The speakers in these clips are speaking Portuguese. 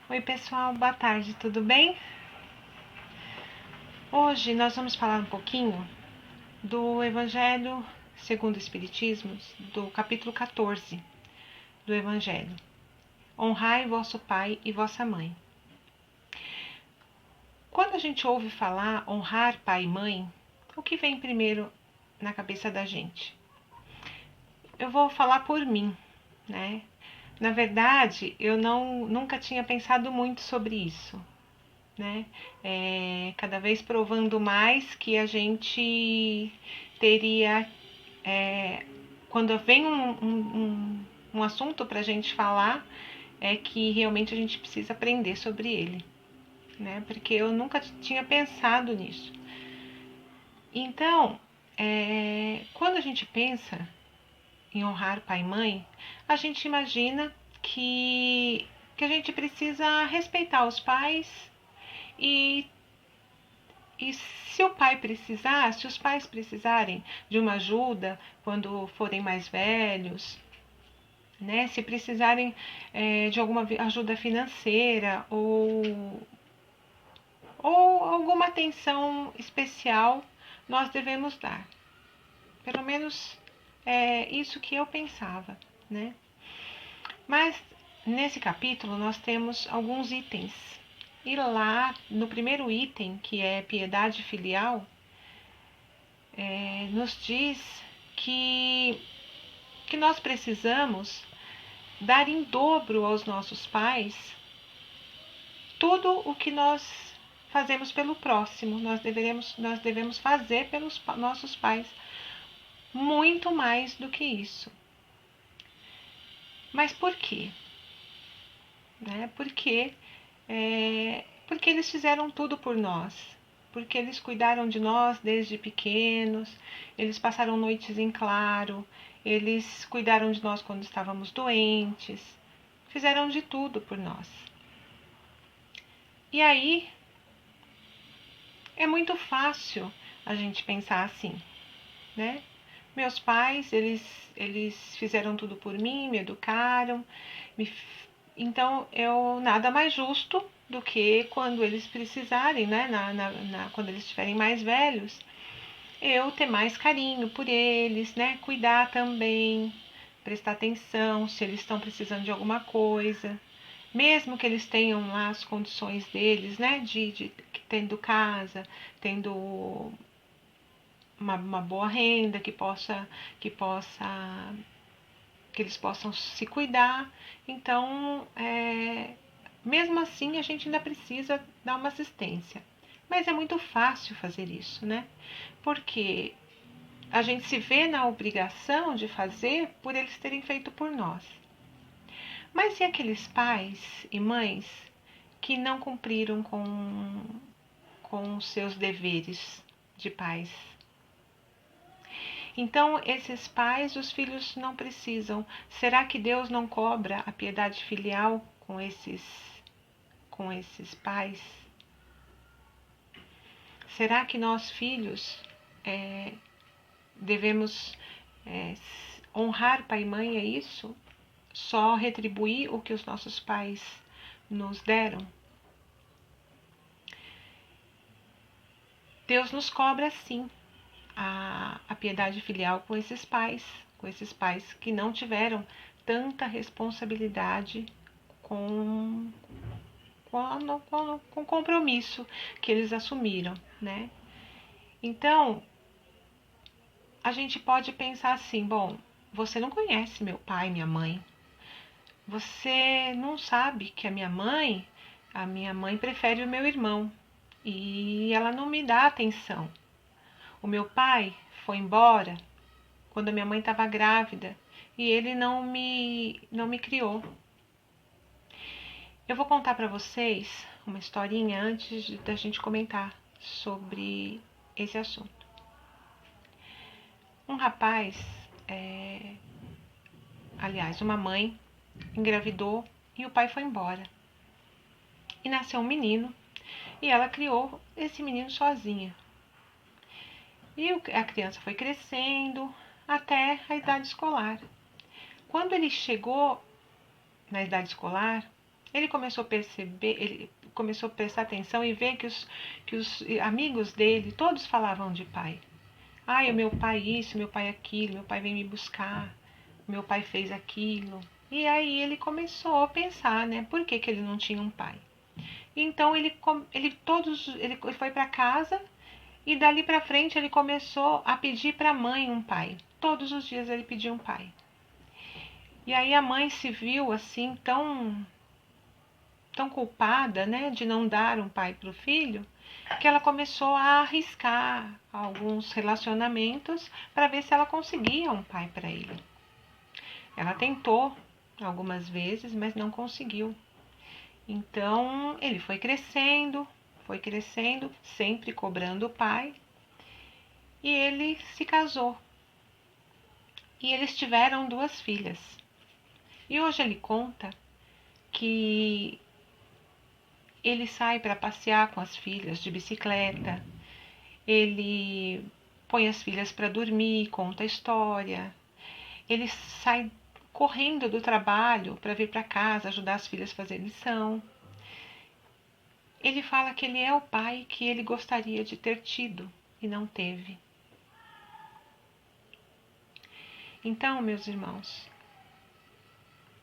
Oi pessoal, boa tarde, tudo bem? Hoje nós vamos falar um pouquinho do Evangelho segundo o Espiritismo, do capítulo 14 do Evangelho. Honrai vosso pai e vossa mãe. Quando a gente ouve falar honrar pai e mãe, o que vem primeiro na cabeça da gente? Eu vou falar por mim, né? Na verdade, eu nunca tinha pensado muito sobre isso, né? Cada vez provando mais que a gente teria, quando vem um assunto para a gente falar, é que realmente a gente precisa aprender sobre ele, né? Porque eu nunca tinha pensado nisso. Então, quando a gente pensa em honrar pai e mãe, a gente imagina que a gente precisa respeitar os pais e E se o pai precisar, se os pais precisarem de uma ajuda quando forem mais velhos, né? Se precisarem de alguma ajuda financeira ou alguma atenção especial, nós devemos dar. Pelo menos é isso que eu pensava, né? Mas nesse capítulo nós temos alguns itens. E lá no primeiro item, que é piedade filial, nos diz que, que nós precisamos dar em dobro aos nossos pais tudo o que nós fazemos pelo próximo. Nós devemos fazer pelos nossos pais muito mais do que isso. Mas por quê? Porque, porque eles fizeram tudo por nós. Porque eles cuidaram de nós desde pequenos, eles passaram noites em claro, eles cuidaram de nós quando estávamos doentes, fizeram de tudo por nós. E aí é muito fácil a gente pensar assim, né? Meus pais, eles fizeram tudo por mim, me educaram, me, então eu nada mais justo do que quando eles precisarem, né? Quando eles estiverem mais velhos, eu ter mais carinho por eles, né? Cuidar também, prestar atenção se eles estão precisando de alguma coisa, mesmo que eles tenham lá as condições deles, né? De tendo casa, tendo uma boa renda, que eles possam se cuidar. Então, mesmo assim, a gente ainda precisa dar uma assistência. Mas é muito fácil fazer isso, né? Porque a gente se vê na obrigação de fazer por eles terem feito por nós. Mas e aqueles pais e mães que não cumpriram com os seus deveres de pais? Então, esses pais, os filhos não precisam. Será que Deus não cobra a piedade filial com esses pais? Será que nós, filhos, devemos honrar pai e mãe? É isso? Só retribuir o que os nossos pais nos deram? Deus nos cobra sim a piedade filial com esses pais que não tiveram tanta responsabilidade com, com o compromisso que eles assumiram, né? Então, a gente pode pensar assim, bom, você não conhece meu pai e minha mãe, você não sabe que a minha mãe prefere o meu irmão e ela não me dá atenção. O meu pai foi embora quando a minha mãe estava grávida e ele não me criou. Eu vou contar para vocês uma historinha antes da gente comentar sobre esse assunto. Um rapaz, aliás, uma mãe engravidou e o pai foi embora. E nasceu um menino e ela criou esse menino sozinha. E a criança foi crescendo até a idade escolar. Quando ele chegou na idade escolar, ele começou a perceber, ele começou a prestar atenção e ver que os amigos dele, todos falavam de pai. Ai, o meu pai isso, meu pai aquilo, meu pai veio me buscar, meu pai fez aquilo. E aí ele começou a pensar, né, por que que ele não tinha um pai? Então ele foi para casa e dali para frente ele começou a pedir para a mãe um pai. Todos os dias ele pedia um pai. E aí a mãe se viu assim tão culpada, né, de não dar um pai para o filho, que ela começou a arriscar alguns relacionamentos para ver se ela conseguia um pai para ele. Ela tentou algumas vezes, mas não conseguiu. Então ele foi crescendo, sempre cobrando o pai, e ele se casou. E eles tiveram 2 filhas. E hoje ele conta que ele sai para passear com as filhas de bicicleta, ele põe as filhas para dormir, conta a história, ele sai correndo do trabalho para vir para casa ajudar as filhas a fazer lição. Ele fala que ele é o pai que ele gostaria de ter tido e não teve. Então, meus irmãos,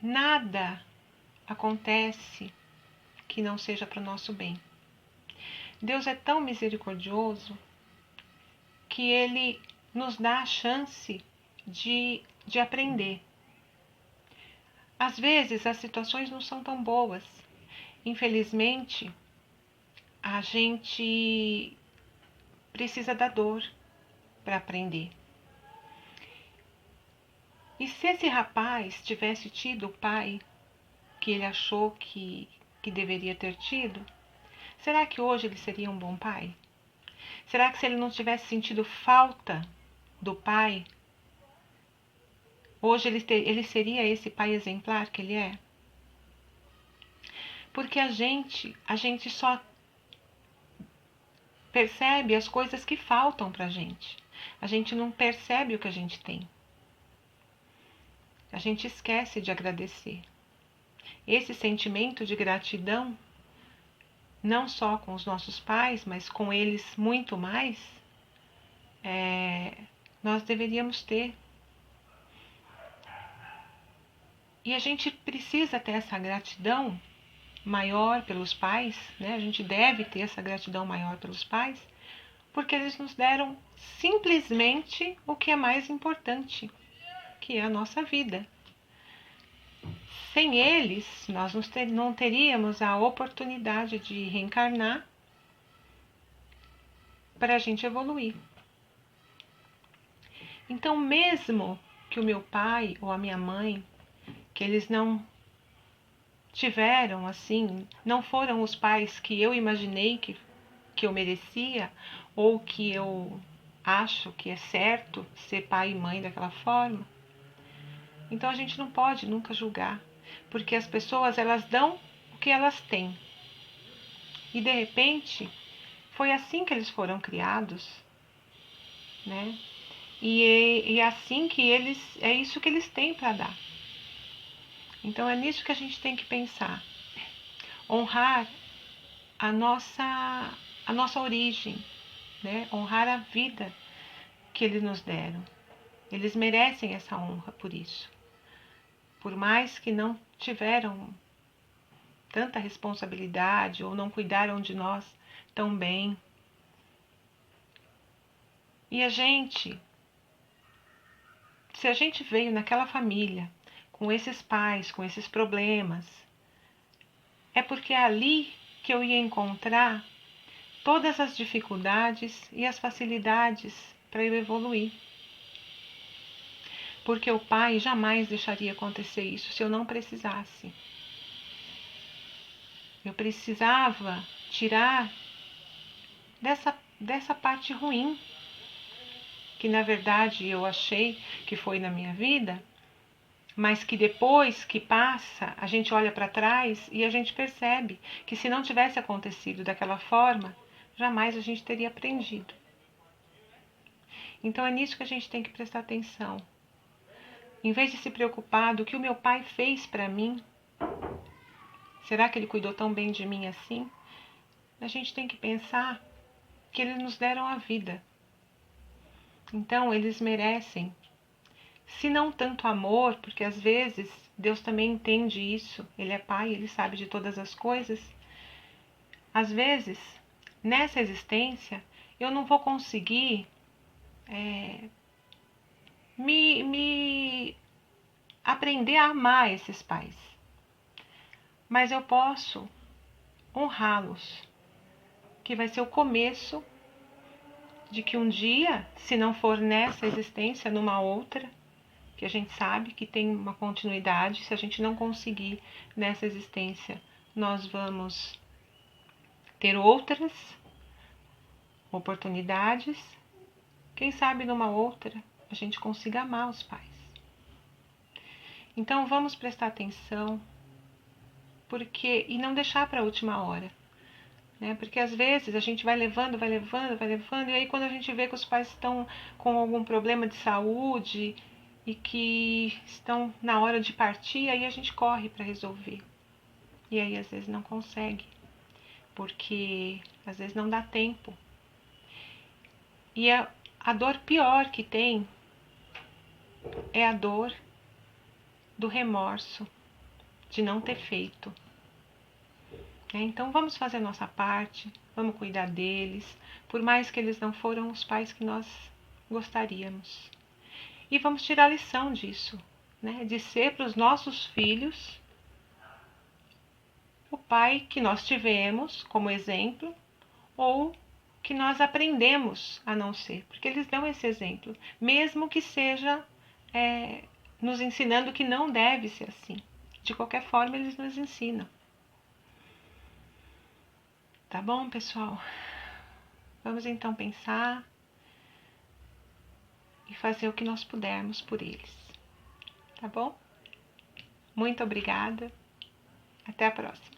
nada acontece que não seja para o nosso bem. Deus é tão misericordioso que Ele nos dá a chance de aprender. Às vezes as situações não são tão boas. Infelizmente, a gente precisa da dor para aprender. E se esse rapaz tivesse tido o pai que ele achou que deveria ter tido, será que hoje ele seria um bom pai? Será que se ele não tivesse sentido falta do pai, hoje ele seria esse pai exemplar que ele é? Porque a gente só percebe as coisas que faltam pra gente. A gente não percebe o que a gente tem. A gente esquece de agradecer. Esse sentimento de gratidão, não só com os nossos pais, mas com eles muito mais, nós deveríamos ter. E a gente precisa ter essa gratidão maior pelos pais, né? A gente deve ter essa gratidão maior pelos pais, porque eles nos deram simplesmente o que é mais importante, que é a nossa vida. Sem eles, nós não teríamos a oportunidade de reencarnar para a gente evoluir. Então, mesmo que o meu pai ou a minha mãe, que eles não tiveram assim, não foram os pais que eu imaginei que eu merecia, ou que eu acho que é certo ser pai e mãe daquela forma, então a gente não pode nunca julgar, porque as pessoas elas dão o que elas têm. E de repente foi assim que eles foram criados, né? E é assim que é isso que eles têm para dar. Então é nisso que a gente tem que pensar. Honrar a nossa origem, né? Honrar a vida que eles nos deram. Eles merecem essa honra por isso. Por mais que não tiveram tanta responsabilidade ou não cuidaram de nós tão bem. E se a gente veio naquela família com esses pais, com esses problemas, é porque é ali que eu ia encontrar todas as dificuldades e as facilidades para eu evoluir. Porque o pai jamais deixaria acontecer isso se eu não precisasse. Eu precisava tirar dessa parte ruim, que na verdade eu achei que foi na minha vida, mas que depois que passa, a gente olha para trás e a gente percebe que se não tivesse acontecido daquela forma, jamais a gente teria aprendido. Então é nisso que a gente tem que prestar atenção. Em vez de se preocupar do que o meu pai fez para mim, Será que ele cuidou tão bem de mim assim? A gente tem que pensar que eles nos deram a vida. Então, eles merecem, se não tanto amor, porque às vezes Deus também entende isso, Ele é Pai, Ele sabe de todas as coisas. Às vezes, nessa existência, eu não vou conseguir me aprender a amar esses pais, mas eu posso honrá-los, que vai ser o começo de que um dia, se não for nessa existência, numa outra, que a gente sabe que tem uma continuidade, se a gente não conseguir nessa existência, nós vamos ter outras oportunidades. Quem sabe numa outra a gente consiga amar os pais. Então vamos prestar atenção, porque e não deixar para a última hora, né? Porque às vezes a gente vai levando, e aí quando a gente vê que os pais estão com algum problema de saúde e que estão na hora de partir, aí a gente corre para resolver. E aí às vezes não consegue, porque às vezes não dá tempo. E a dor pior que tem é a dor do remorso de não ter feito. Então vamos fazer a nossa parte, vamos cuidar deles, por mais que eles não foram os pais que nós gostaríamos. E vamos tirar a lição disso, né? De ser para os nossos filhos o pai que nós tivemos como exemplo ou que nós aprendemos a não ser, porque eles dão esse exemplo, mesmo que seja nos ensinando que não deve ser assim. De qualquer forma, eles nos ensinam. Tá bom, pessoal? Vamos então pensar e fazer o que nós pudermos por eles. Tá bom? Muito obrigada. Até a próxima.